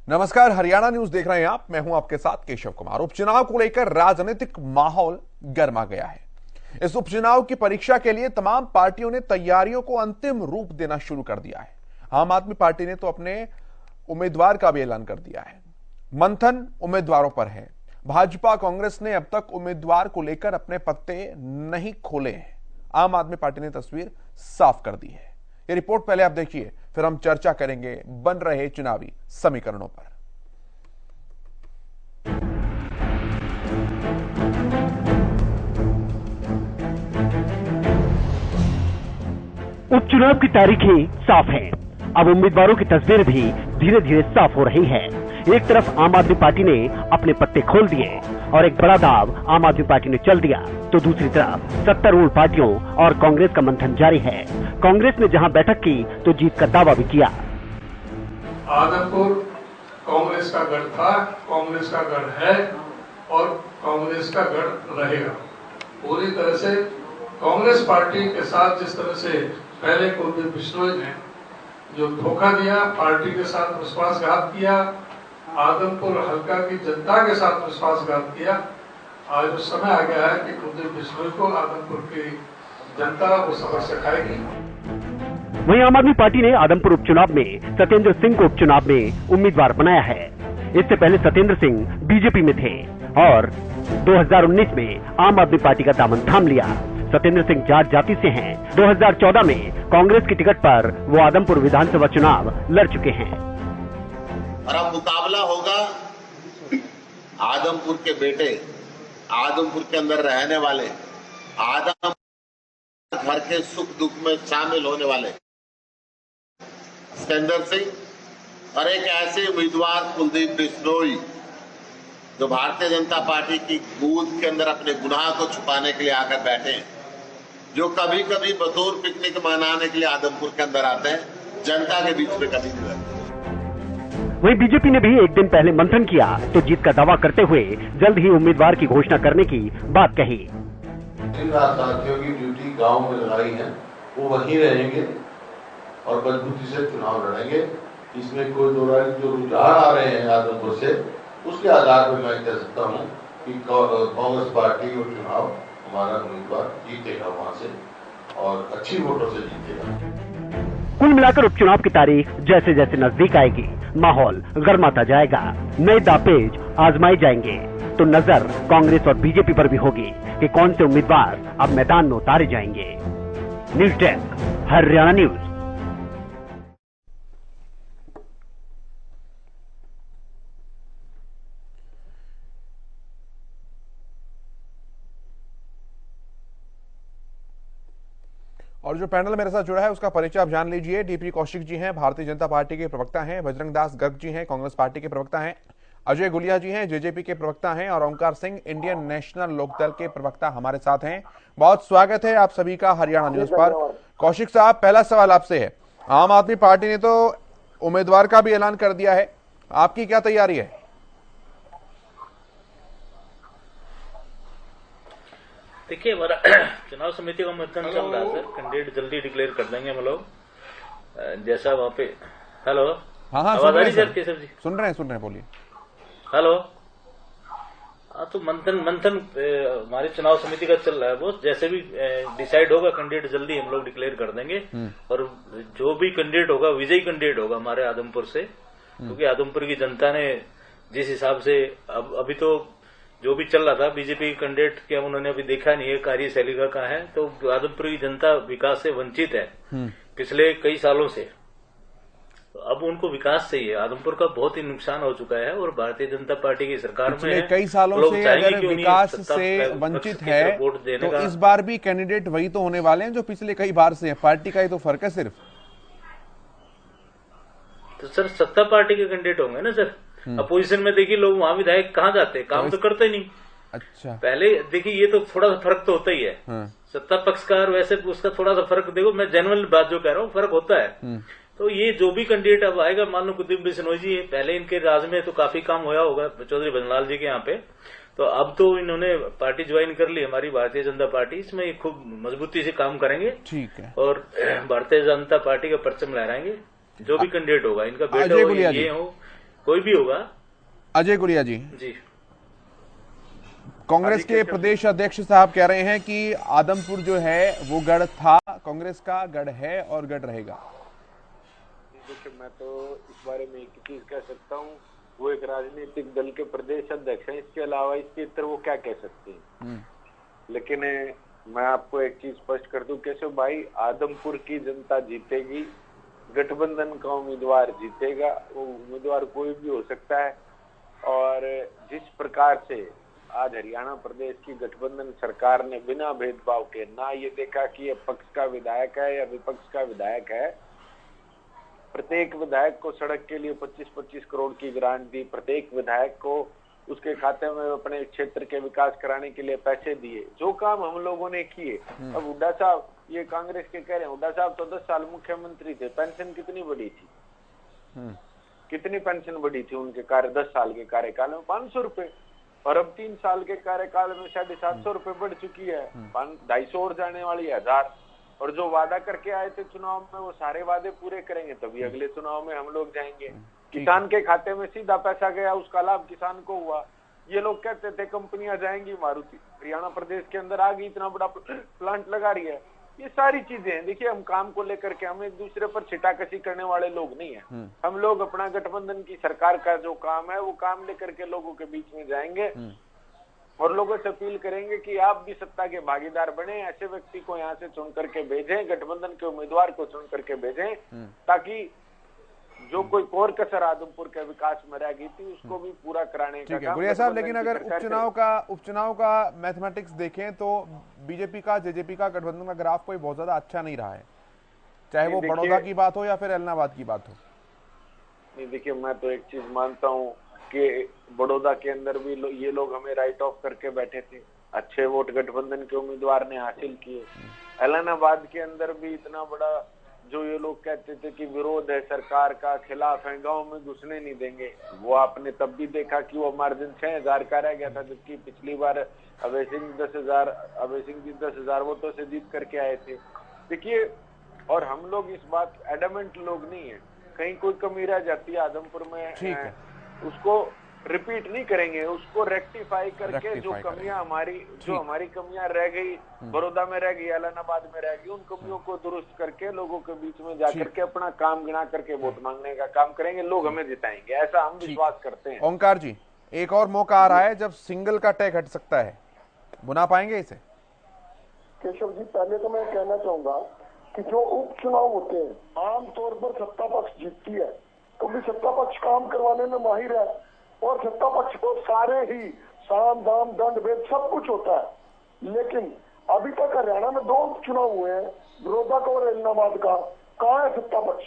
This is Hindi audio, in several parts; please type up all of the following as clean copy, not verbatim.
नमस्कार, हरियाणा न्यूज देख रहे हैं आप। मैं हूं आपके साथ केशव कुमार। उपचुनाव को लेकर राजनीतिक माहौल गर्मा गया है। इस उपचुनाव की परीक्षा के लिए तमाम पार्टियों ने तैयारियों को अंतिम रूप देना शुरू कर दिया है। आम आदमी पार्टी ने तो अपने उम्मीदवार का भी ऐलान कर दिया है। मंथन उम्मीदवारों पर है। भाजपा कांग्रेस ने अब तक उम्मीदवार को लेकर अपने पत्ते नहीं खोले हैं। आम आदमी पार्टी ने तस्वीर साफ कर दी है। ये रिपोर्ट पहले आप देखिए, फिर हम चर्चा करेंगे बन रहे चुनावी समीकरणों पर। उपचुनाव की तारीखें साफ हैं। अब उम्मीदवारों की तस्वीर भी धीरे धीरे साफ हो रही है। एक तरफ आम आदमी पार्टी ने अपने पत्ते खोल दिए और एक बड़ा दाव आम आदमी पार्टी ने चल दिया, तो दूसरी तरफ सत्तारूढ़ पार्टियों और कांग्रेस का मंथन जारी है। कांग्रेस ने जहां बैठक की तो जीत का दावा भी किया। आदमपुर कांग्रेस का गढ़ था, कांग्रेस का गढ़ है और कांग्रेस का गढ़ रहेगा। पूरी तरह से कांग्रेस पार्टी के साथ जिस तरह से पहले कुलदीप बिश्नोई ने जो धोखा दिया, पार्टी के साथ विश्वासघात किया, आदमपुर हल्का की जनता के साथ विश्वासघात किया, आज वो समय आ गया है कि कुलदीप बिश्नोई को आदमपुर की जनता वो सबक सिखाएगी। वहीं आम आदमी पार्टी ने आदमपुर उपचुनाव में सत्येंद्र सिंह को उपचुनाव में उम्मीदवार बनाया है। इससे पहले सत्येंद्र सिंह बीजेपी में थे और 2019 में आम आदमी पार्टी का दामन थाम लिया। सत्येंद्र सिंह जाट जाति से हैं। 2014 में कांग्रेस की टिकट पर वो आदमपुर विधानसभा चुनाव लड़ चुके हैं। और अब मुकाबला होगा आदमपुर के बेटे, आदमपुर के अंदर रहने वाले, आदमपुर घर के सुख दुख में शामिल होने वाले सत्येंद्र सिंह और एक ऐसे उम्मीदवार कुलदीप बिश्नोई जो भारतीय जनता पार्टी की बूथ के अंदर अपने गुनाह को छुपाने के लिए आकर बैठे हैं, जो कभी कभी बतौर पिकनिक मनाने के लिए आदमपुर के अंदर आते हैं, जनता के बीच में कभी नहीं रहते। वहीं बीजेपी ने भी एक दिन पहले मंथन किया तो जीत का दावा करते हुए जल्द ही उम्मीदवार की घोषणा करने की बात कही। जिन साथियों की ड्यूटी गांव में लगाई है वो वहीं रहेंगे और मजबूती से चुनाव लड़ेंगे। इसमें कोई दो राय जो रुझान आ रहे हैं आदमपुर से, उसके आधार पर मैं कह सकता हूं कि कांग्रेस पार्टी और चुनाव हमारा उम्मीदवार जीतेगा वहां से और अच्छी वोटों से जीतेगा। कुल मिलाकर उपचुनाव की तारीख जैसे जैसे नजदीक आएगी माहौल गर्माता जाएगा। नए दापेज आजमाए जाएंगे तो नजर कांग्रेस और बीजेपी पर भी होगी कि कौन से उम्मीदवार अब मैदान में उतारे जाएंगे। News desk, Haryana news. और जो पैनल मेरे साथ जुड़ा है उसका परिचय आप जान लीजिए। डीपी कौशिक जी हैं, भारतीय जनता पार्टी के प्रवक्ता हैं। बजरंग दास गर्ग जी हैं, कांग्रेस पार्टी के प्रवक्ता हैं। अजय गुलिया जी हैं, जेजेपी के प्रवक्ता हैं। और ओंकार सिंह, इंडियन नेशनल लोकदल के प्रवक्ता हमारे साथ हैं। बहुत स्वागत है आप सभी का हरियाणा न्यूज पर। कौशिक साहब, पहला सवाल आपसे है। आम आदमी पार्टी ने तो उम्मीदवार का भी ऐलान कर दिया है, आपकी क्या तैयारी है? देखिए, हमारा चुनाव समिति का मंथन चल रहा है सर। कैंडिडेट जल्दी डिक्लेयर कर देंगे हम लोग, जैसा वहाँ पे। हेलो, हाँ, आवाज आ रही सर? केशव जी सुन रहे हैं, बोलिए। हेलो। हाँ, तो मंथन हमारी चुनाव समिति का चल रहा है। वो जैसे भी डिसाइड होगा कैंडिडेट जल्दी हम लोग डिक्लेयर कर देंगे। और जो भी कैंडिडेट होगा विजयी कैंडिडेट होगा हमारे आदमपुर से, क्योंकि आदमपुर की जनता ने जिस हिसाब से अभी तो जो भी चल रहा था बीजेपी कैंडिडेट के, उन्होंने अभी देखा नहीं है कार्यशैली का है। तो आदमपुर की जनता विकास से वंचित है पिछले कई सालों से। तो अब उनको विकास चाहिए। आदमपुर का बहुत ही नुकसान हो चुका है और भारतीय जनता पार्टी की सरकार में कई सालों से अगर विकास से वंचित है तो इस बार भी कैंडिडेट वही तो होने वाले हैं जो पिछले कई बार से है। पार्टी का ही तो फर्क है सिर्फ। तो सर सत्ता पार्टी के कैंडिडेट होंगे ना सर। अपोजिशन में देखिए लोग वहां विधायक कहाँ जाते हैं, काम तो करते ही नहीं। अच्छा, पहले देखिए ये तो थोड़ा सा फर्क तो होता ही है। सत्ता पक्षकार वैसे उसका थोड़ा सा फर्क देखो, मैं जेन्युइन बात जो कह रहा हूँ, फर्क होता है। तो ये जो भी कैंडिडेट अब आएगा, मान लो कुलदीप बिश्नोई जी, पहले इनके राज में तो काफी काम होया होगा चौधरी भजनलाल जी के यहाँ पे, तो अब तो इन्होंने पार्टी ज्वाइन कर ली हमारी भारतीय जनता पार्टी। इसमें खूब मजबूती से काम करेंगे। ठीक है। और भारतीय जनता पार्टी का परचम लहराएंगे। जो भी कैंडिडेट होगा, इनका बेटा हो ये हो, कोई भी होगा। अजय गुड़िया जी, कांग्रेस के प्रदेश अध्यक्ष साहब कह रहे हैं कि आदमपुर जो है वो गढ़ था, कांग्रेस का गढ़ है और गढ़ रहेगा। देखिए, मैं तो इस बारे में एक चीज कह सकता हूँ, वो एक राजनीतिक दल के प्रदेश अध्यक्ष हैं, इसके अलावा इसके इतर वो क्या कह सकते हैं। लेकिन मैं आपको एक चीज स्पष्ट कर दूं केशव भाई, आदमपुर की जनता जीतेगी, गठबंधन का उम्मीदवार जीतेगा। वो उम्मीदवार कोई भी हो सकता है। और जिस प्रकार से आज हरियाणा प्रदेश की गठबंधन सरकार ने बिना भेदभाव के ना ये देखा कि ये पक्ष का विधायक है या विपक्ष का विधायक है, प्रत्येक विधायक को सड़क के लिए 25-25 करोड़ की ग्रांट दी, प्रत्येक विधायक को उसके खाते में अपने क्षेत्र के विकास कराने के लिए पैसे दिए, जो काम हम लोगों ने किए। अब हुड्डा साहब, ये कांग्रेस के कह रहे हैं, हुड्डा साहब तो 10 साल मुख्यमंत्री थे, पेंशन कितनी बढ़ी थी? कितनी पेंशन बढ़ी थी उनके 10 साल के कार्यकाल में? 500 रुपए। और अब 3 साल के कार्यकाल में 750 रुपए बढ़ चुकी है, 250 और जाने वाली है 1000। और जो वादा करके आए थे चुनाव में, वो सारे वादे पूरे करेंगे तभी अगले चुनाव में हम लोग जाएंगे। किसान के खाते में सीधा पैसा गया, उसका लाभ किसान को हुआ। ये लोग कहते थे कंपनियां जाएंगी, मारुति हरियाणा प्रदेश के अंदर आ गई, इतना बड़ा प्लांट लगा रही है। ये सारी चीजें हैं। देखिए, हम काम को लेकर के हम एक दूसरे पर छिटाकशी करने वाले लोग नहीं है। हम लोग अपना गठबंधन की सरकार का जो काम है वो काम लेकर के लोगों के बीच में जाएंगे और लोगों से अपील करेंगे कि आप भी सत्ता के भागीदार बने, ऐसे व्यक्ति को यहाँ से चुन करके भेजें, गठबंधन के उम्मीदवार को चुन करके भेजें, ताकि जो कोई और कसर आदमपुर के विकास में रह गई थी उसको भी पूरा कराने का काम। गुड़िया साहब, लेकिन अगर उपचुनाव का मैथमेटिक्स देखें तो बीजेपी का जेजेपी का गठबंधन का ग्राफ कोई बहुत ज्यादा अच्छा नहीं रहा है, चाहे वो बड़ौदा की बात हो या फिर एलनाबाद की बात हो। नहीं, देखिए, मैं तो एक चीज मानता हूँ कि बड़ौदा के अंदर भी ये लोग हमें राइट ऑफ करके बैठे थे, अच्छे वोट गठबंधन के उम्मीदवार ने हासिल किए। एलनाबाद के अंदर भी इतना बड़ा जो ये लोग कहते थे कि विरोध है सरकार का, खिलाफ है, गांव में घुसने नहीं देंगे, वो आपने तब भी देखा कि वो मार्जिन 6000 का रह गया था, जबकि पिछली बार अभय सिंह जी 10,000 वोटों से जीत करके आए थे। देखिए, और हम लोग इस बात एडमेंट लोग नहीं है, कहीं कोई कमी रह जाती है आदमपुर में, उसको रिपीट नहीं करेंगे, उसको रेक्टिफाई करके जो कमियां हमारी कमियां रह गई, बड़ौदा में रह गई, एलनाबाद में रह गई, उन कमियों को दुरुस्त करके लोगों के बीच में जाकर के अपना काम गिना करके वोट मांगने का काम करेंगे, लोग हमें जिताएंगे, ऐसा हम विश्वास करते हैं। ओंकार जी, एक और मौका आ रहा है जब सिंगल का टैग हट सकता है, बुना पाएंगे इसे? केशव जी, पहले तो मैं कहना चाहूंगा कि जो उपचुनाव होते हैं आमतौर पर सत्ता पक्ष जीतती है, क्योंकि सत्ता पक्ष काम करवाने में माहिर है और सत्ता पक्ष को सारे ही साम दाम दंड भेद सब कुछ होता है। लेकिन अभी तक हरियाणा में 2 उपचुनाव हुए हैं, बड़ौदा का और एलनाबाद का, कहाँ है सत्ता पक्ष?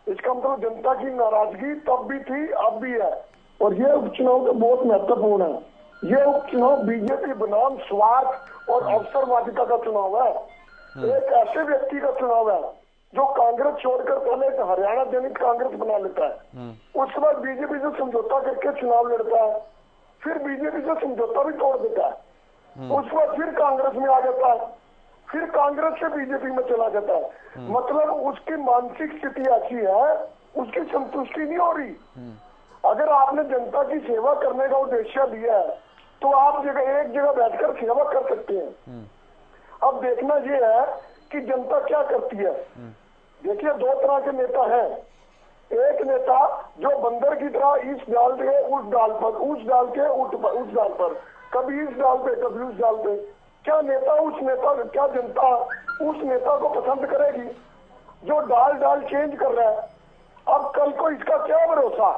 इसका मतलब जनता की नाराजगी तब भी थी, अब भी है। और ये उपचुनाव बहुत महत्वपूर्ण है। ये उपचुनाव बीजेपी बनाम स्वार्थ और अवसरवादिता का चुनाव है। एक ऐसे व्यक्ति का चुनाव है जो कांग्रेस छोड़कर पहले एक हरियाणा जनित कांग्रेस बना लेता है, उसके बाद बीजेपी से समझौता करके चुनाव लड़ता है, फिर बीजेपी से समझौता भी तोड़ देता है, उसके बाद फिर कांग्रेस में आ जाता है, फिर कांग्रेस से बीजेपी में चला जाता है। मतलब उसकी मानसिक स्थिति ऐसी है, उसकी संतुष्टि नहीं हो रही। अगर आपने जनता की सेवा करने का उद्देश्य लिया है तो आप एक जगह बैठकर सेवा कर सकते हैं। अब देखना ये है कि जनता क्या करती है। देखिए, 2 तरह के नेता हैं। एक नेता जो बंदर की तरह इस डाल के उस डाल पर, उस डाल के उस डाल पर, कभी इस डाल पे कभी उस डाल पे। क्या जनता उस नेता को पसंद करेगी जो डाल चेंज कर रहा है? अब कल को इसका क्या भरोसा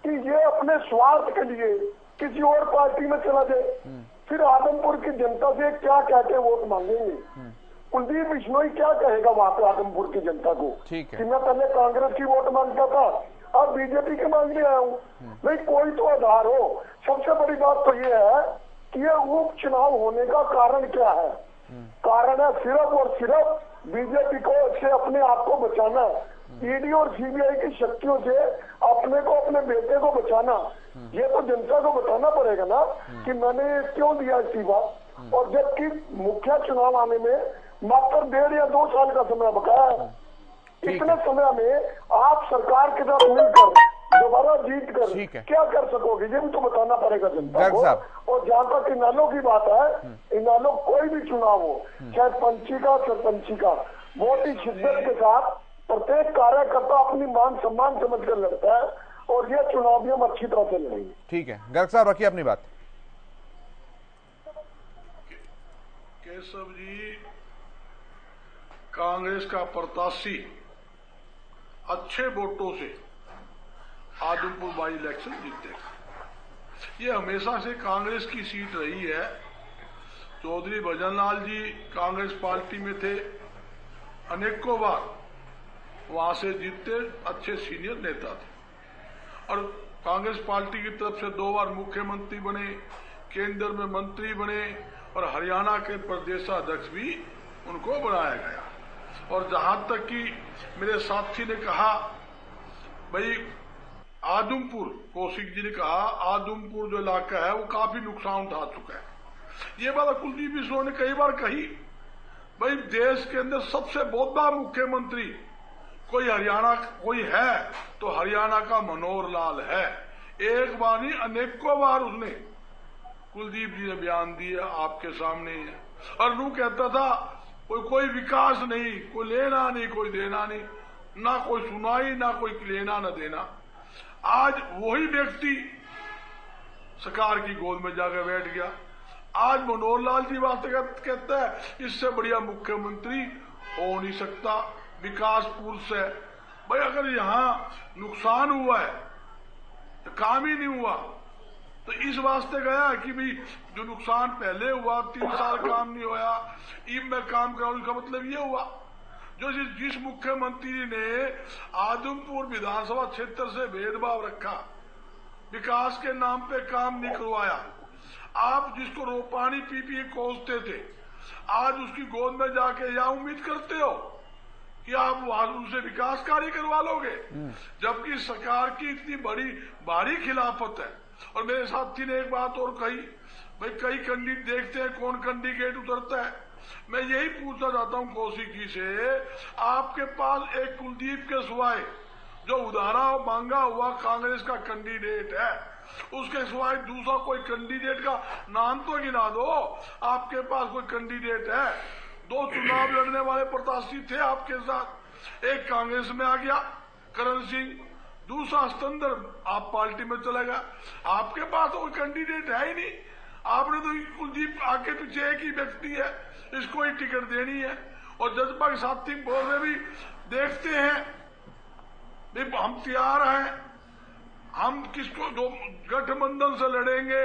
कि ये अपने स्वार्थ के लिए किसी और पार्टी में चला जाए, फिर आदमपुर की जनता से क्या कहते वोट मांगेंगे? कुलदीप बिश्नोई क्या कहेगा वहां पे आदमपुर की जनता को कि मैं पहले कांग्रेस की वोट मांगता था, अब बीजेपी के मांगने आया हूँ? नहीं, कोई तो आधार हो। सबसे बड़ी बात तो ये है कि ये उपचुनाव होने का कारण क्या है? कारण है सिर्फ और सिर्फ बीजेपी को से अपने आप को बचाना, ईडी और सीबीआई की शक्तियों से अपने को, अपने बेटे को बचाना। ये तो जनता को बताना पड़ेगा ना कि मैंने क्यों दिया इस्तीफा। और जबकि मुख्य चुनाव आने में मात्र 1.5 या 2 साल का समय बकाया है। इतने समय में आप सरकार के साथ मिलकर दोबारा जीत ठीक कर है। क्या कर सकोगे, ये भी तो बताना पड़ेगा जनता गर्ग को। साहब। और जहाँ तक इनालों की बात है, इनालों कोई भी चुनाव हो, चाहे पंची का सरपंची का, बहुत ही शिद्दत के साथ प्रत्येक कार्यकर्ता अपनी मान सम्मान समझ कर लड़ता है, और ये चुनाव भी हम अच्छी तरह से लड़ेंगे। ठीक है, गर्ग साहब रखिए अपनी बात। केशव जी, कांग्रेस का प्रत्याशी अच्छे वोटों से आदमपुर बाई इलेक्शन जीतेगा। ये हमेशा से कांग्रेस की सीट रही है। चौधरी भजनलाल जी कांग्रेस पार्टी में थे, अनेकों बार वहां से जीते, अच्छे सीनियर नेता थे और कांग्रेस पार्टी की तरफ से 2 बार मुख्यमंत्री बने, केंद्र में मंत्री बने और हरियाणा के प्रदेशाध्यक्ष भी उनको बनाया गया। और जहां तक कि मेरे साथी ने कहा, भाई आदमपुर, कौशिक जी ने कहा आदमपुर जो इलाका है वो काफी नुकसान उठा चुका है। ये बात कुलदीप बिश्नोई ने कई बार कही। भाई देश के अंदर सबसे बहुत बड़ा मुख्यमंत्री कोई हरियाणा कोई है तो हरियाणा का मनोहर लाल है। एक बार नहीं अनेकों बार उसने, कुलदीप जी ने बयान दिया आपके सामने है। और नू कहता था कोई विकास नहीं, कोई लेना नहीं, कोई देना नहीं, ना कोई सुनाई, ना कोई लेना ना देना। आज वही व्यक्ति सरकार की गोद में जाकर बैठ गया। आज मनोहर लाल जी बात कहता है इससे बढ़िया मुख्यमंत्री हो नहीं सकता, विकास पुरुष है। भाई अगर यहां नुकसान हुआ है तो काम ही नहीं हुआ, तो इस वास्ते गया कि भाई जो नुकसान पहले हुआ 3 साल काम नहीं हुआ, अब मैं काम कराऊं, इसका मतलब ये हुआ। जो जिस मुख्यमंत्री ने आदमपुर विधानसभा क्षेत्र से भेदभाव रखा, विकास के नाम पे काम नहीं करवाया, आप जिसको रोपानी पी कोसते थे, आज उसकी गोद में जाके या उम्मीद करते हो कि आप वहां उनसे विकास कार्य करवा लोगे, जबकि सरकार की इतनी बड़ी भारी खिलाफत है। और मेरे साथी ने एक बात और कही, भाई कई कैंडिडेट देखते हैं कौन कैंडिडेट उतरता है। मैं यही पूछना चाहता हूं कौशिक जी से, आपके पास एक कुलदीप के सिवाय जो उधारा मांगा हुआ कांग्रेस का कैंडिडेट है, उसके सिवाय दूसरा कोई कैंडिडेट का नाम तो गिना दो। आपके पास कोई कैंडिडेट है? 2 चुनाव लड़ने वाले प्रत्याशी थे आपके साथ, एक कांग्रेस में आ गया करण सिंह, दूसरा स्तंदर आप पार्टी में चला गया। आपके पास तो कोई कैंडिडेट है ही नहीं। आपने तो कुलदीप आगे पीछे एक ही व्यक्ति है, इसको ही टिकट देनी है। और जज्बा के साथी बोल रहे भी देखते हैं, हम तैयार हैं, हम किसको जो गठबंधन से लड़ेंगे,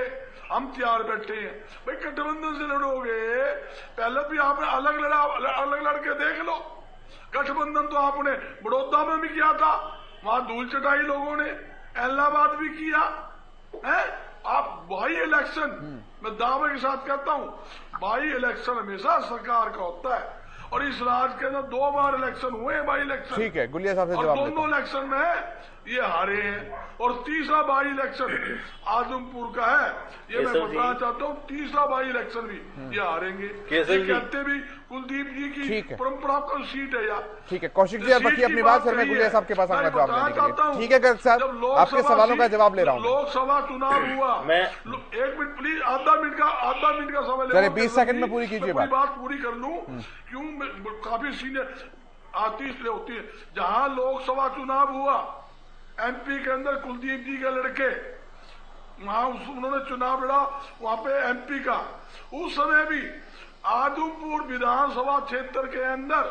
हम तैयार बैठे हैं। भाई गठबंधन से लड़ोगे, पहले भी आपने अलग लड़के देख लो। गठबंधन तो आपने बड़ौदा में भी किया था, वहां धूल चटाई लोगों ने, इलाहाबाद भी किया है। आप बाई इलेक्शन, मैं दावे के साथ कहता हूं, बाई इलेक्शन हमेशा सरकार का होता है। और इस राज्य के अंदर 2 बार इलेक्शन हुए बाई इलेक्शन। ठीक है, गुलिया साहब से और जवाब दोनों इलेक्शन में ये हारे हैं। और तीसरा बाई इलेक्शन आजमपुर का है, ये मैं बताना चाहता हूँ। तीसरा बाई इलेक्शन भी ये हारेंगे। ये कहते भी कुलदीप जी की परंपरा का सीट है यार। ठीक है, कौशिक जी आप रखिए अपनी बात, फिर मैं गुलिया साहब के पास आऊंगा जवाब देने के लिए। ठीक है गर्ग साहब, आपके सवालों का जवाब ले रहा हूँ। लोकसभा चुनाव हुआ, मैं 1 मिनट प्लीज, आधा मिनट का समय ले, 20 सेकंड में पूरी कीजिए बात पूरी कर लूं। क्यों काफी सीनियर आती इसलिए होती है। जहां लोकसभा चुनाव हुआ एमपी के अंदर, कुलदीप जी के लड़के वहां उन्होंने चुनाव लड़ा वहां पे एमपी का, उस समय भी आदमपुर विधानसभा क्षेत्र के अंदर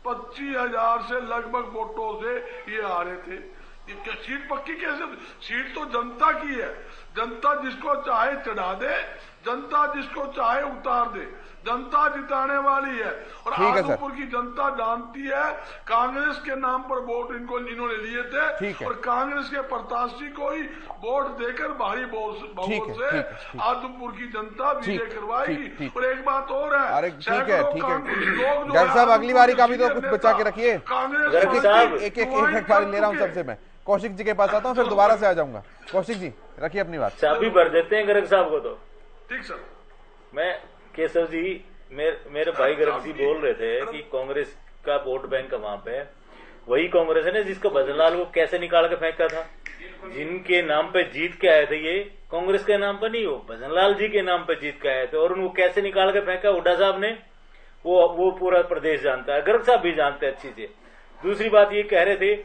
25,000 से लगभग वोटों से ये आ रहे थे। ये सीट पक्की कैसे? सीट तो जनता की है, जनता जिसको चाहे चढ़ा दे, जनता जिसको चाहे उतार दे, जनता जिताने वाली है। और आदमपुर की जनता जानती है, कांग्रेस के नाम पर वोट इन्होंने लिए थे और कांग्रेस के प्रत्याशी को ही वोट देकर भारी बहुमत से आदमपुर की जनता विजय करवाएगी। और एक बात और है, ठीक है गर्ग साहब, अगली बारी का भी तो कुछ बचा के रखिए। कांग्रेस एक बारी ले रहा हूँ सबसे। मैं कौशिक जी के पास आता हूँ, फिर दोबारा से आ जाऊंगा। कौशिक जी रखिए अपनी बात। चाबी भर देते हैं गर्ग साहब को तो। ठीक सर। मैं केशव जी, मेरे भाई गर्ग जी बोल रहे थे कि कांग्रेस का वोट बैंक है वहां पे, वही कांग्रेस है ना जिसको भजनलाल को कैसे निकाल के फेंका था। जिनके नाम पे जीत के आए थे, ये कांग्रेस के नाम पे नहीं, वो भजनलाल जी के नाम पे जीत के आए थे, और उनको कैसे निकाल के फेंका हुड्डा साहब ने, वो पूरा प्रदेश जानता है, गर्ग साहब भी जानते हैं अच्छी से। दूसरी बात ये कह रहे थे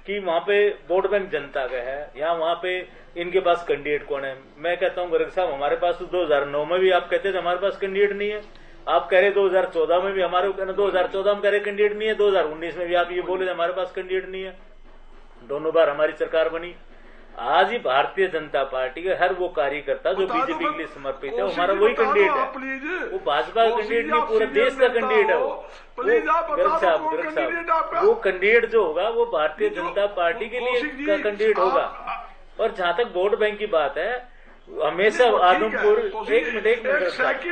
कि वहां पे वोट बैंक जनता का है, या वहां पे इनके पास कैंडिडेट कौन है। मैं कहता हूँ गर्ग साहब, हमारे पास तो 2009 में भी आप कहते थे हमारे पास कैंडिडेट नहीं है, आप कह रहे 2014 में भी हमारे 2014 में कह रहे कैंडिडेट नहीं है, 2019 में भी आप ये बोले हमारे पास कैंडिडेट नहीं है। दोनों बार हमारी सरकार बनी। आज ही भारतीय जनता पार्टी के हर वो कार्यकर्ता जो बीजेपी के लिए समर्पित है, हमारा वही कैंडिडेट है। वो भाजपा का कैंडिडेट नहीं, पूरे देश का कैंडिडेट है वो। गर्ग साहब, वो कैंडिडेट जो होगा वो भारतीय जनता पार्टी के लिए का कैंडिडेट होगा। और जहां तक वोट बैंक की बात है, हमेशा आदमपुर, एक मिनट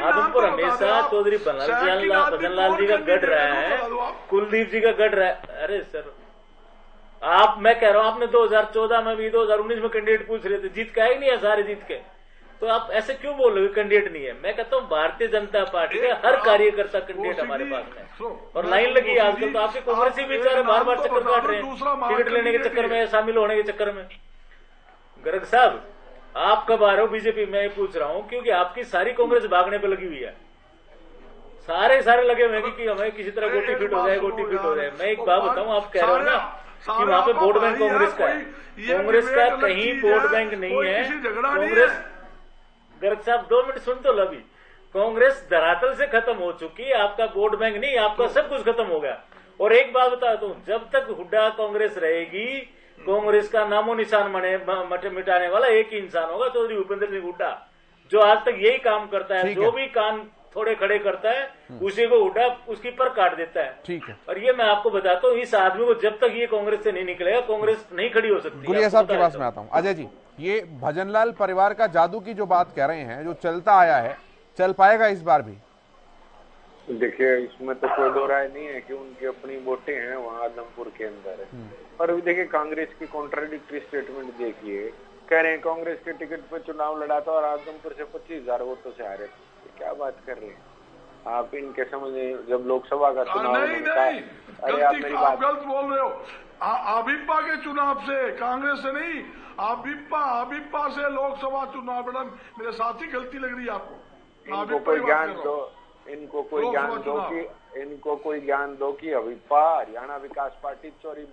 आदमपुर हमेशा चौधरी भजनलाल जी का गढ़ रहा है, कुलदीप जी का गढ़ रहा है। अरे सर, मैं कह रहा हूं, आपने 2014 में भी 2019 में कैंडिडेट पूछ रहे थे, जीत के आए नहीं है सारे जीत के, तो आप ऐसे क्यों बोल रहे हो कैंडिडेट नहीं है। मैं कहता हूं भारतीय जनता पार्टी का हर कार्यकर्ता कैंडिडेट हमारे पास है, और लाइन लगी है आजकल। तो आपके कांग्रेसी भी बेचारे बार बार चक्कर काट रहे हैं टिकट लेने के चक्कर में, शामिल होने के चक्कर में। गर्ग साहब, आप कब आ रहे हो बीजेपी, मैं ये पूछ रहा हूं, क्योंकि आपकी सारी कांग्रेस भागने पे लगी हुई है, सारे लगे हुए हैं कि हमें किसी तरह गोटी फिट हो जाए, गोटी फिट हो जाए। मैं एक बात बताऊं, आप कह रहे हो ना कि वहां पे वोट बैंक कांग्रेस का है, कांग्रेस का कहीं वोट बैंक नहीं है। कांग्रेस, गर्ग साहब 2 मिनट सुन तो लभी, कांग्रेस धरातल से खत्म हो चुकी है, आपका वोट बैंक नहीं, आपका सब कुछ खत्म हो गया। और एक बात बताता हूं, जब तक हुड्डा कांग्रेस रहेगी, कांग्रेस का नामो निशान मिटाने वाला एक ही इंसान होगा, चौधरी भूपेंद्र सिंह हुड्डा, जो आज तक यही काम करता है। जो भी कान थोड़े खड़े करता है, उसी को हुड्डा उसकी पर काट देता है। ठीक है। और ये मैं आपको बताता हूँ, इस आदमी को जब तक ये कांग्रेस से नहीं निकलेगा, कांग्रेस नहीं खड़ी हो सकती। गुलिया साहब के पास में आता हूँ। अजय जी, ये भजनलाल परिवार का जादू की जो बात कह रहे हैं, जो चलता आया है, चल पाएगा इस बार भी? देखिए, इसमें तो कोई दो राय नहीं है कि उनकी अपनी वोटें हैं वहाँ आदमपुर के अंदर है। और अभी देखिए, कांग्रेस की कॉन्ट्राडिक्टरी स्टेटमेंट देखिए, कह रहे हैं कांग्रेस के टिकट पर चुनाव लड़ा था और आदमपुर से 25,000 वोटों से हारे। क्या बात कर रहे हैं आप? इनके समझे जब लोकसभा का चुनाव, नहीं, अरे आप मेरी बात गलत बोल रहे हो। अभिप्पा के चुनाव से, कांग्रेस से नहीं, अभिप्पा से लोकसभा चुनाव लड़ा। मेरे साथ ही गलती लग रही है आपको। इनको कोई ज्ञान दो, इनको कोई ज्ञान दो कि अभिप्पा हरियाणा विकास पार्टी चोरी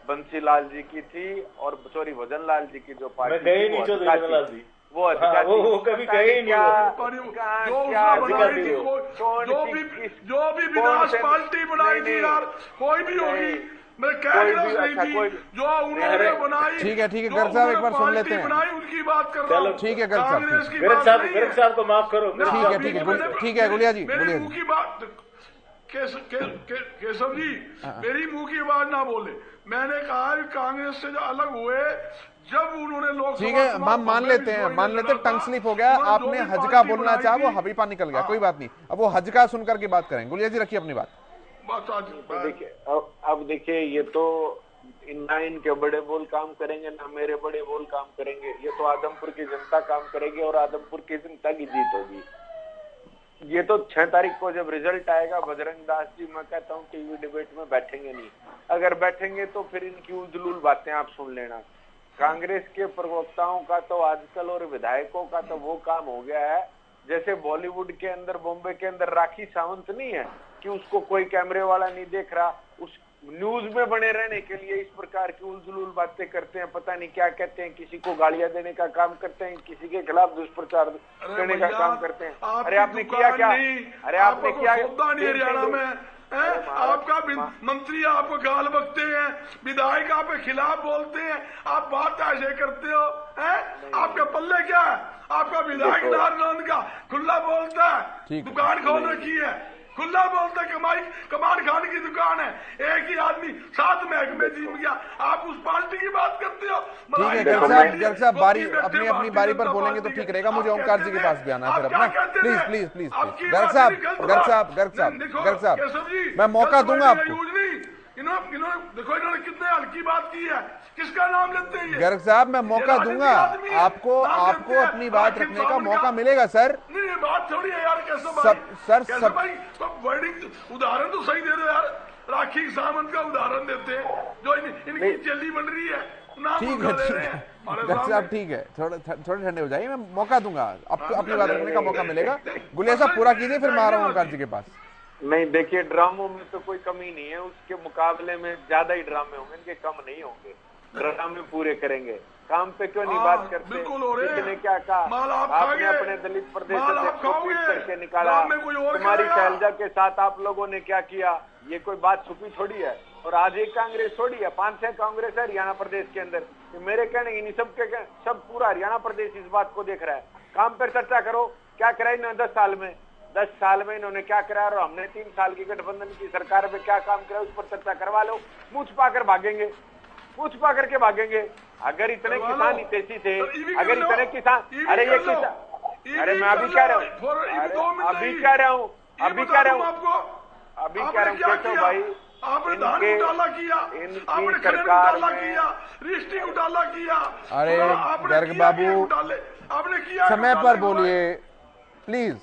बंसीलाल जी की थी, और चोरी भजनलाल जी की जो पार्टी थी, वो कभी गए ही नहीं। जो भी विकास पार्टी बनाई थी यार, कोई भी होगी, मैं कांग्रेस नहीं थी, जो उन्होंने बनाई। ठीक है गर्ग साहब, एक बार सुन लेते हैं, बनाई उनकी बात कर रहा हूँ। ठीक है गर्ग साहब को माफ करो। ठीक है गुलिया जी, मेरी मुंह की बात, केशव जी, मेरी मुंह की बात ना बोले। मैंने कहा कांग्रेस से जो अलग हुए, जब उन्होंने लोकसभा, ठीक है, हम मान लेते हैं टंग स्लिप हो गया, आपने हजका बोलना चाहा, वो हबीपा निकल गया, कोई बात नहीं। अब वो हजका सुनकर की बात करेंगे। गुलिया जी, रखिए अपनी बात। देखिए, अब देखिए, ये तो ना इनके बड़े बोल काम करेंगे, ना मेरे बड़े बोल काम करेंगे। ये तो आदमपुर की जनता काम करेगी और आदमपुर की जनता की जीत होगी। ये तो 6 तारीख को जब रिजल्ट आएगा, बजरंग दास जी, मैं कहता हूँ टीवी डिबेट में बैठेंगे नहीं। अगर बैठेंगे तो फिर इनकी उजलूल बातें आप सुन लेना। कांग्रेस के प्रवक्ताओं का तो आजकल, और विधायकों का तो वो काम हो गया है जैसे बॉलीवुड के अंदर, बॉम्बे के अंदर राखी सावंत नहीं है कि उसको कोई कैमरे वाला नहीं देख रहा, उस न्यूज में बने रहने के लिए इस प्रकार की उलझुल बातें करते हैं, पता नहीं क्या कहते हैं, किसी को गालियां देने का काम करते हैं, किसी के खिलाफ दुष्प्रचार करने का काम करते हैं। अरे आपने किया क्या? अरे आपने क्या? हरियाणा में आपका मंत्री आपको गाल बकते हैं, विधायक आपके खिलाफ बोलते हैं, आप बात ऐसे करते हो, आपका पल्ले क्या है? आपका विधायक नारनंद का खुला बोलता है, दुकान खोल रखी है, खुला बोलता है, कमान खान की दुकान है, एक ही आदमी 7 महकमे जीत गया। आप उस पार्टी की बात करते हो। ठीक है गर्ग साहब, बारी अपनी बारी पर बोलेंगे तो ठीक रहेगा। मुझे ओमकार जी के पास भी आना है फिर अपना। प्लीज गर्ग साहब, मैं मौका दूंगा आपको। इन्होंने कितने हल्की बात की है, किसका नाम लेते हैं? गर्ग साहब, मैं मौका दूंगा आपको अपनी बात रखने का मौका मिलेगा सर। नहीं, ये बात थोड़ी है यार। कैसे भाई वर्डिंग, उदाहरण तो सही दे रहे यार। राखी सावंत का उदाहरण देते हैं, जो इनकी जल्दी बन रही है, ठीक है डॉक्टर साहब, ठीक है, थोड़े ठंडे हो जाइए, मैं मौका दूंगा आपको, अपनी बात रखने का मौका मिलेगा। गुलिया साहब पूरा कीजिए, फिर मैं आ रहा हूँ ओंकार जी के पास। नहीं देखिए, ड्रामों में तो कोई कमी नहीं है, उसके मुकाबले में ज्यादा ही ड्रामे होंगे, इनके कम नहीं होंगे। ड्रामे पूरे करेंगे, काम पे क्यों नहीं बात करते? किसने क्या कहा? आपने अपने दलित प्रदेश अध्यक्ष को ट्वीट करके निकाला, कुमारी शैलजा के साथ आप लोगों ने क्या किया, ये कोई बात छुपी थोड़ी है। और आज एक कांग्रेस थोड़ी है, 5-6 कांग्रेस है हरियाणा प्रदेश के अंदर। मेरे कहने की नहीं, सब पूरा हरियाणा प्रदेश इस बात को देख रहा है। काम पर चर्चा करो, क्या करा इन्होंने 10 साल में इन्होंने क्या करा, और हमने 3 साल की गठबंधन की सरकार में क्या काम करा, उस पर चर्चा करवा लो। मुंह छुपा कर भागेंगे, मुंह छुपा करके भागेंगे। अगर इतने किसान हितैषी थे, अगर इतने किसान, अरे ये किसान, अरे मैं अभी कह रहा हूँ, अभी कह रहा हूँ केशव भाई, इनकी सरकार में रिश्ती घोटाला किया। अरे गर्ग बाबू, समय पर बोलिए प्लीज,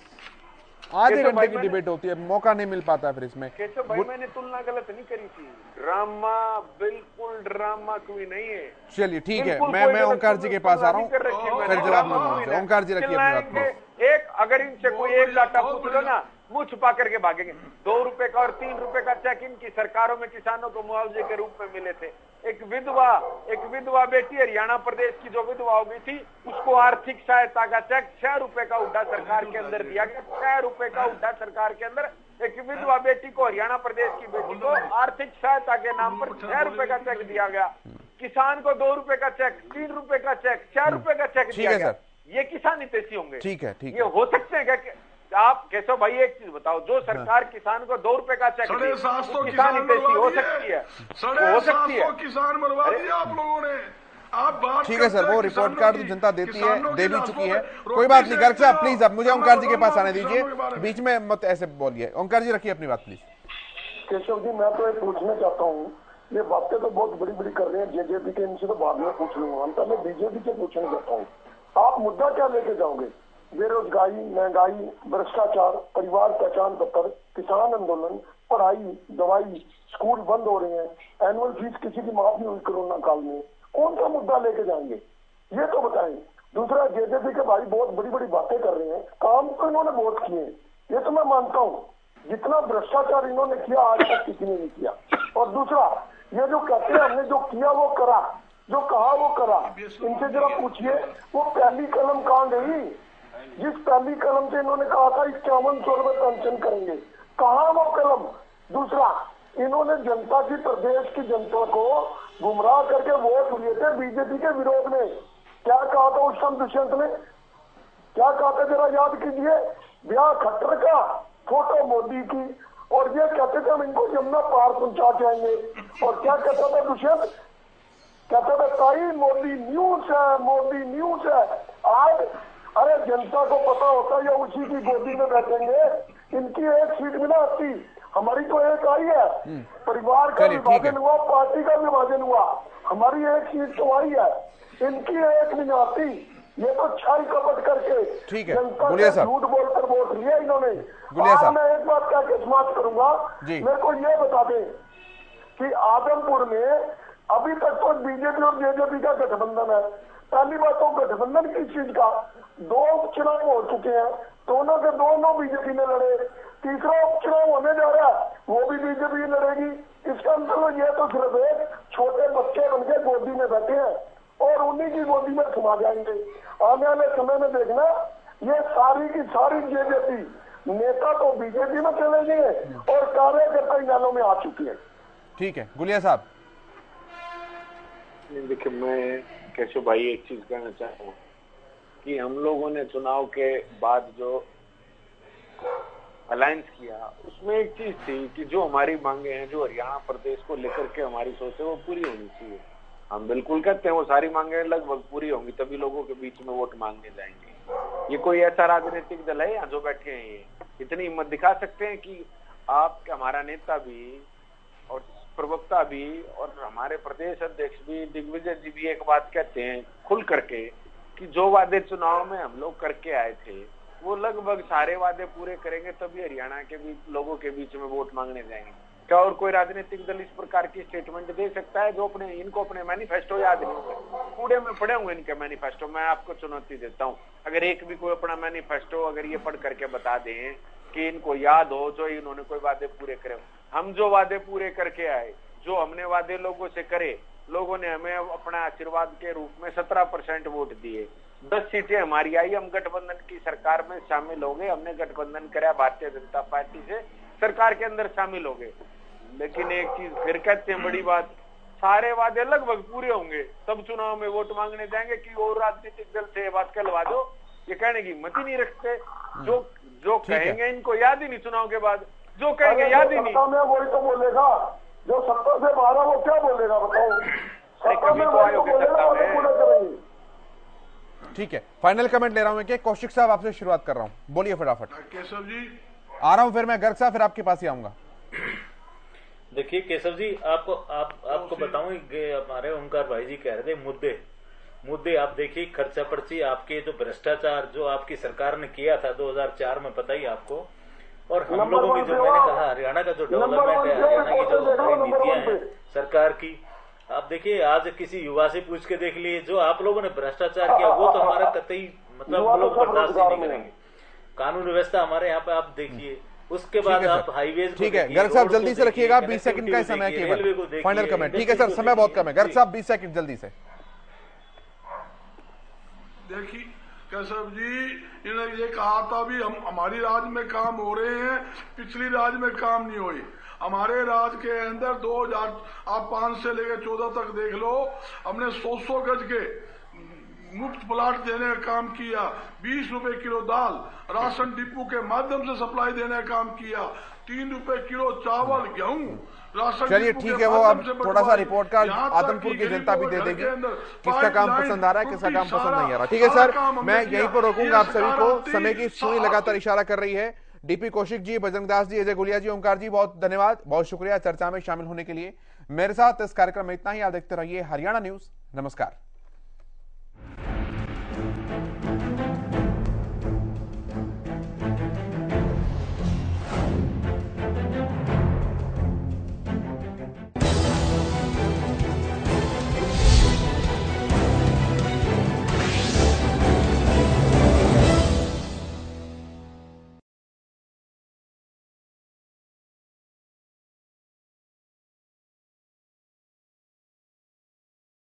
आधे घंटे की डिबेट होती है, मौका नहीं मिल पाता फिर इसमें। केशव भाई, मैंने तुलना गलत नहीं करी थी, ड्रामा बिल्कुल ड्रामा कोई नहीं है। चलिए ठीक है, मैं ओंकार जी के पास आ रहा हूँ, फिर जवाब दूंगा। ओंकार जी रखिए अपनी बात में। एक अगर इनसे कोई एक डाटा पूछ लो ना, मुंह छुपा करके भागेंगे। 2 रुपए का और 3 रुपए का चेक इनकी सरकारों में किसानों को मुआवजे के रूप में मिले थे। एक विधवा बेटी हरियाणा प्रदेश की जो विधवा हो गई थी, उसको आर्थिक सहायता का चेक 6 रुपए का हुड्डा सरकार के अंदर दिया गया। 6 रुपए का हुड्डा सरकार के अंदर एक विधवा बेटी को, हरियाणा प्रदेश की बेटी को आर्थिक सहायता के नाम पर 6 रुपए का चेक दिया गया। किसान को 2 रुपए का चेक, 3 रुपए का चेक, 4 रुपए का चेक दिया गया। ये किसान हितैषी होंगे? ठीक है, ये हो सकते हैं क्या? आप केशव भाई एक चीज बताओ, जो सरकार किसान को 2 रुपए का चेक दे, किसान हितैषी हो सकती है? हो सकती है? किसान मरवा दिया आप लोगों ने। आप बात ठीक है सर, वो रिपोर्ट कार्ड तो जनता देती है, दे भी चुकी है, कोई बात नहीं। गर्ग साहब प्लीज, अब मुझे ओंकार जी के पास आने दीजिए, बीच में मत ऐसे बोलिए। ओंकार जी रखिए अपनी बात प्लीज। केशव जी, मैं तो ये पूछना चाहता हूँ, ये बातें तो बहुत बड़ी बड़ी कर रहे हैं जेजेपी के, इनसे तो बाद में पूछ लूंगा, हम पहले बीजेपी से पूछना चाहता हूँ, आप मुद्दा क्या लेके जाओगे? बेरोजगारी, महंगाई, भ्रष्टाचार, परिवार पहचान पत्र, किसान आंदोलन, पढ़ाई, दवाई, स्कूल बंद हो रहे हैं, एनुअल फीस किसी की माफ नहीं हुई कोरोना काल में, कौन सा मुद्दा लेके जाएंगे ये तो बताएं। दूसरा, जेजेपी के भाई बहुत बड़ी बड़ी बातें कर रहे हैं, काम तो इन्होंने बहुत किए, ये तो मैं मानता हूँ, जितना भ्रष्टाचार इन्होंने किया आज तक किसी ने नहीं किया। और दूसरा, ये जो कहते हैं हमने जो किया वो करा, जो कहा वो करा, इनसे जरा पूछिए वो पहली कलम कहाँ गई? जिस पहली कलम से इन्होंने कहा था 5100 रुपए पेंशन करेंगे, कहाँ वो कलम? दूसरा, इन्होंने जनता की, प्रदेश की जनता को गुमराह करके वोट लिए थे बीजेपी के विरोध में। क्या कहा था उस समय दुष्यंत ने? क्या कहा था जरा याद कीजिए? ब्याह खट्टर का, फोटो मोदी की, और ये कहते थे हम इनको यमुना पार पहुंचा के आएंगे। और क्या कहता था दुष्यंत? कहता था ताई मोदी न्यूज है, मोदी न्यूज है। आज अरे जनता को पता होता है, या उसी की गोदी में बैठेंगे, इनकी एक सीट भी ना आती, हमारी तो एक आई है। परिवार का विभाजन हुआ, पार्टी का विभाजन हुआ, हमारी एक सीट तो आई है, इनकी एक नहीं आती। ये तो छाई कपट करके जनता से झूठ बोलकर वोट लिया इन्होंने। आज मैं एक बात क्या के समाप्त करूंगा, मेरे को ये बता दें कि आदमपुर में अभी तक तो बीजेपी और जेजेपी का गठबंधन है। पहली बात तो गठबंधन किस चीज का? 2 उपचुनाव हो चुके हैं, दोनों के दोनों बीजेपी ने लड़े, तीसरा उपचुनाव होने जा रहा है, वो भी बीजेपी लड़ेगी। इसका मतलब ये तो सिर्फ एक छोटे बच्चे बनके गोदी में बैठे हैं और उन्हीं की गोदी में समा जाएंगे। आने वाले समय में देखना, ये सारी की सारी जेजेपी नेता तो बीजेपी में चले गए और कार्यकर्ता नालों में आ चुके हैं। ठीक है, गुलिया साहब। देखिए, मैं केशव भाई एक चीज कहना चाहता हूँ कि हम लोगों ने चुनाव के बाद जो अलायंस किया, उसमें एक चीज थी कि जो हमारी मांगे हैं, जो हरियाणा प्रदेश को लेकर के हमारी सोच है, वो पूरी होनी चाहिए। हम बिल्कुल कहते हैं वो सारी मांगे लगभग पूरी होंगी, तभी लोगों के बीच में वोट मांगने जाएंगे। ये कोई ऐसा राजनीतिक दल है यहाँ जो बैठे हैं, ये इतनी हिम्मत दिखा सकते हैं कि आप, हमारा नेता भी और प्रवक्ता भी और हमारे प्रदेश अध्यक्ष भी, दिग्विजय जी भी एक बात कहते हैं खुल करके कि जो वादे चुनाव में हम लोग करके आए थे, वो लगभग सारे वादे पूरे करेंगे, तभी हरियाणा के बीच लोगों के बीच में वोट मांगने जाएंगे। क्या और कोई राजनीतिक दल इस प्रकार की स्टेटमेंट दे सकता है जो इनको अपने मैनिफेस्टो याद नहीं होंगे, कूड़े में पड़े हुए इनके मैनिफेस्टो। मैं आपको चुनौती देता हूँ, अगर एक भी कोई अपना मैनिफेस्टो अगर ये पढ़ करके बता दें कि इनको याद हो जो इन्होंने कोई वादे पूरे करे। हम जो वादे पूरे करके आए, जो हमने वादे लोगों से करे, लोगों ने हमें अपना आशीर्वाद के रूप में 17% वोट दिए, 10 सीटें हमारी आई, हम गठबंधन की सरकार में शामिल हो गए, हमने गठबंधन कराया भारतीय जनता पार्टी से, सरकार के अंदर शामिल हो गए। लेकिन एक चीज फिर कहते हैं बड़ी बात, सारे वादे लगभग पूरे होंगे तब चुनाव में वोट मांगने जाएंगे कि और राजनीतिक दल से ये बात कहलवा दो, ये कहने की हिम्मत ही नहीं रखते। जो कहेंगे इनको याद ही नहीं, चुनाव के बाद जो कहेंगे याद ही नहीं। वही तो बोलेगा, जो सत्ता से बाहर वो क्या बोलेगा बताओ। ठीक है, फाइनल कमेंट ले रहा हूं मैं, कौशिक साहब आपसे शुरुआत कर रहा हूं, बोलिए फटाफट। केशव जी आ रहा हूं, फिर मैं गर्ग साहब, फिर आपके पास ही आऊंगा। देखिए केशव जी, आपको बताऊं, हमारे ओंकार भाई जी कह रहे थे मुद्दे आप देखिए, खर्चा पर्ची, आपके जो भ्रष्टाचार जो आपकी सरकार ने किया था 2004 में, पता ही आपको, और हम लोगों की जो मैंने कहा हरियाणा का जो डेवलपमेंट है, हरियाणा की जो हमारी नीतियां हैं सरकार की, आप देखिए आज किसी युवा से पूछ के देख लिए, जो आप लोगों ने भ्रष्टाचार किया वो तो हमारा कतई मतलब हम लोग बर्दाश्त नहीं करेंगे। कानून व्यवस्था हमारे यहाँ पे आप देखिए, उसके बाद आप हाईवेज। ठीक है गर्ग साहब, जल्दी से रखिएगा, 20 सेकंड का समय केवल, फाइनल कमेंट। ठीक है सर, समय बहुत कम है, गर्ग साहब 20 सेकंड जल्दी से। देखिए केशव जी, इन्होंने ये कहा था भी हम हमारी राज्य में काम हो रहे हैं, पिछली राज्य में काम नहीं हुई। हमारे राज्य के अंदर 2005 से लेकर 14 तक देख लो, हमने 100 गज के मुफ्त प्लाट देने का काम किया, 20 रुपए किलो दाल राशन डिपो के माध्यम से सप्लाई देने का काम किया, 3 रुपए किलो चावल गेहूं राशन। चलिए ठीक है, वो अब थोड़ा सा रिपोर्ट कार्ड आदमपुर की जनता भी दे देगी, किसका काम पसंद आ रहा है, किसका काम पसंद नहीं आ रहा। ठीक है सर, मैं यहीं पर रोकूंगा आप सभी को, समय की सुई लगातार इशारा कर रही है। डीपी कौशिक जी, बजरंग दास जी, अजय गुलिया जी, ओंकार जी, बहुत धन्यवाद, बहुत शुक्रिया चर्चा में शामिल होने के लिए। मेरे साथ इस कार्यक्रम में इतना ही, आप देखते रहिए हरियाणा न्यूज। नमस्कार।